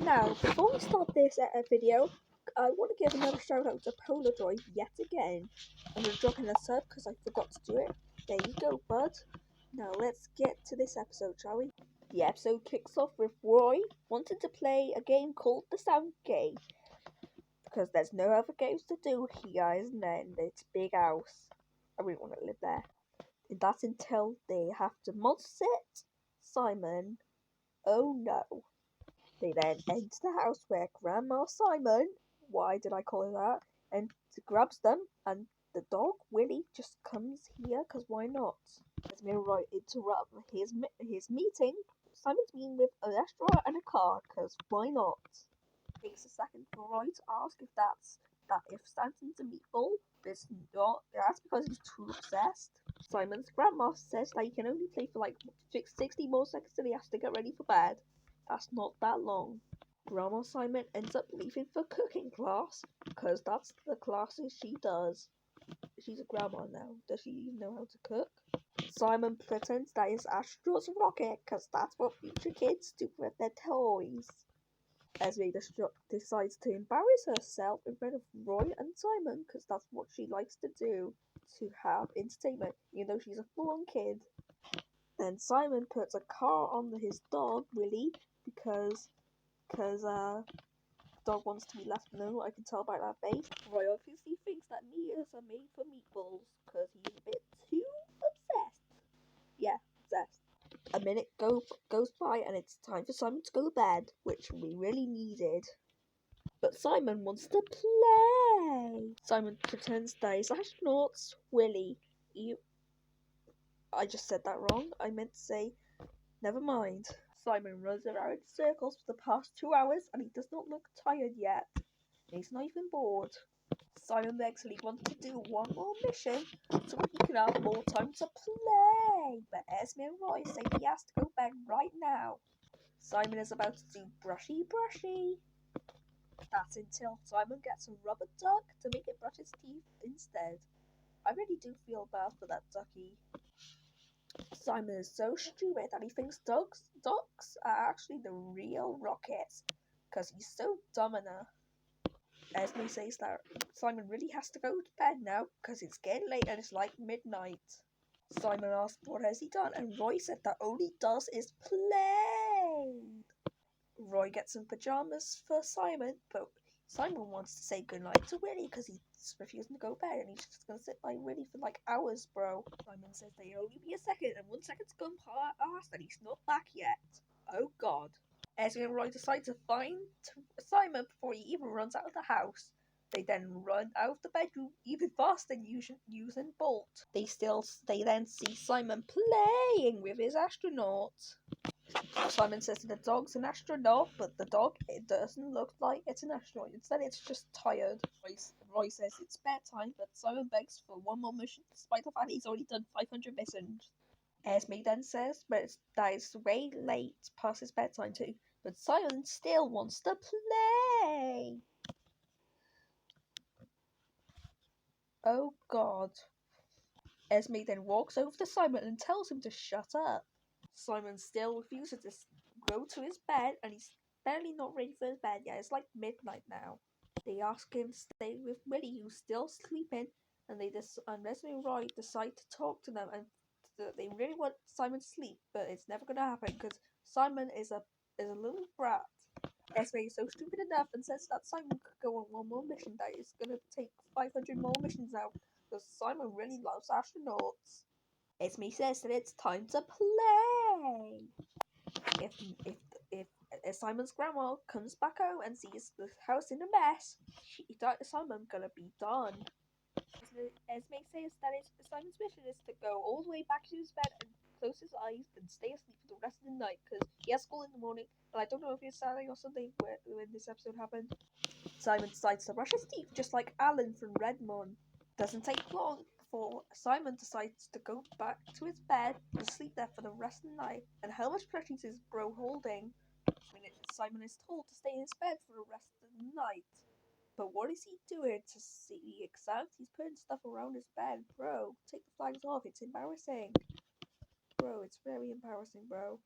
Now, before we start this video, I want to give another shout out to Polajoy yet again. I'm going to drop in a sub because I forgot to do it. There you go, bud. Now let's get to this episode, shall we? The episode kicks off with Roy wanting to play a game called The Sound Game. Because there's no other games to do here, isn't there? In this big house. I really want to live there. And that's until they have to monster Simon. Oh no. They then enter the house where Grandma Simon, why did I call her that, and grabs them, and the dog, Willie, just comes here, because why not? As Roy interrupt his meeting, Simon's meeting with an astronaut and a car, because why not? It takes a second for Roy to ask if if Stanton's a meatball, but it's not. That's because he's too obsessed. Simon's grandma says that he can only play for like 60 more seconds till he has to get ready for bed. That's not that long. Grandma Simon ends up leaving for cooking class, because that's the classes she does. She's a grandma now. Does she even know how to cook? Simon pretends that it's Astro's rocket, because that's what future kids do with their toys. Esme decides to embarrass herself in front of Roy and Simon, because that's what she likes to do, to have entertainment, even though she's a full-on kid. Then Simon puts a car on his dog, Willie, because dog wants to be left alone. I can tell by that face. Roy obviously thinks that meaters are made for meatballs, because he's a bit too obsessed. Yeah, obsessed. A minute goes by and it's time for Simon to go to bed, which we really needed. But Simon wants to play. Simon pretends that he's astronauts. Willie, I just said that wrong. I meant to say, never mind. Simon runs around in circles for the past 2 hours and he does not look tired yet. He's not even bored. Simon begs that he wants to do one more mission so he can have more time to play. But Esme and Roy say he has to go to bed right now. Simon is about to do brushy. That's until Simon gets a rubber duck to make it brush his teeth instead. I really do feel bad for that ducky. Simon is so stupid that he thinks ducks are actually the real rockets, because he's so dumb enough. Esme says that Simon really has to go to bed now, because it's getting late and it's like midnight. Simon asks what has he done, and Roy said that all he does is play. Roy gets some pajamas for Simon, but Simon wants to say goodnight to Willie because he's refusing to go to bed and he's just gonna sit by Willie for like hours, bro. Simon says they'll only be a second, and 1 second's gone past and he's not back yet. Oh god. Esme and Roy decide to find Simon before he even runs out of the house. They then run out of the bedroom even faster using Bolt. They then see Simon playing with his astronaut. Simon says the dog's an astronaut, but the dog, it doesn't look like it's an astronaut. Instead, it's just tired. Roy says it's bedtime, but Simon begs for one more mission, despite the fact he's already done 500 missions. Esme then says that it's way late past his bedtime too, but Simon still wants to play. Oh god. Esme then walks over to Simon and tells him to shut up. Simon still refuses to go to his bed, and he's barely not ready for his bed yet. It's like midnight now. They ask him to stay with Willie, who's still sleeping, and Esme and Roy decide to talk to them, and they really want Simon to sleep, but it's never going to happen because Simon is a little brat. Esme is so stupid enough and says that Simon could go on one more mission, that it's going to take 500 more missions out, because Simon really loves astronauts. Esme says that it's time to play. If Simon's grandma comes back home and sees the house in a mess, Simon's gonna be done. Esme says that Simon's mission is to go all the way back to his bed and close his eyes and stay asleep for the rest of the night, because he has school in the morning, and I don't know if it's Saturday or Sunday when this episode happened. Simon decides to brush his teeth just like Alan from Redmond. Doesn't take long before Simon decides to go back to his bed and sleep there for the rest of the night. And how much pressure is bro holding? Simon is told to stay in his bed for the rest of the night. But what is he doing to see the exams? He's putting stuff around his bed. Bro, take the flags off. It's embarrassing. Bro, it's very embarrassing, bro.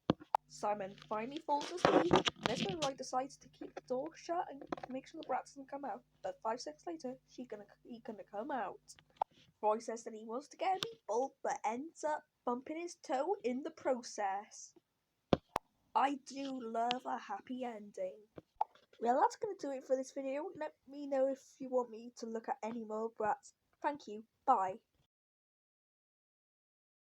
Simon finally falls asleep, and Esme and Roy decides to keep the door shut and make sure the brat doesn't come out. But 5 seconds later, he gonna come out. Roy says that he wants to get a meatball, but ends up bumping his toe in the process. I do love a happy ending. Well, that's going to do it for this video. Let me know if you want me to look at any more brats. Thank you. Bye.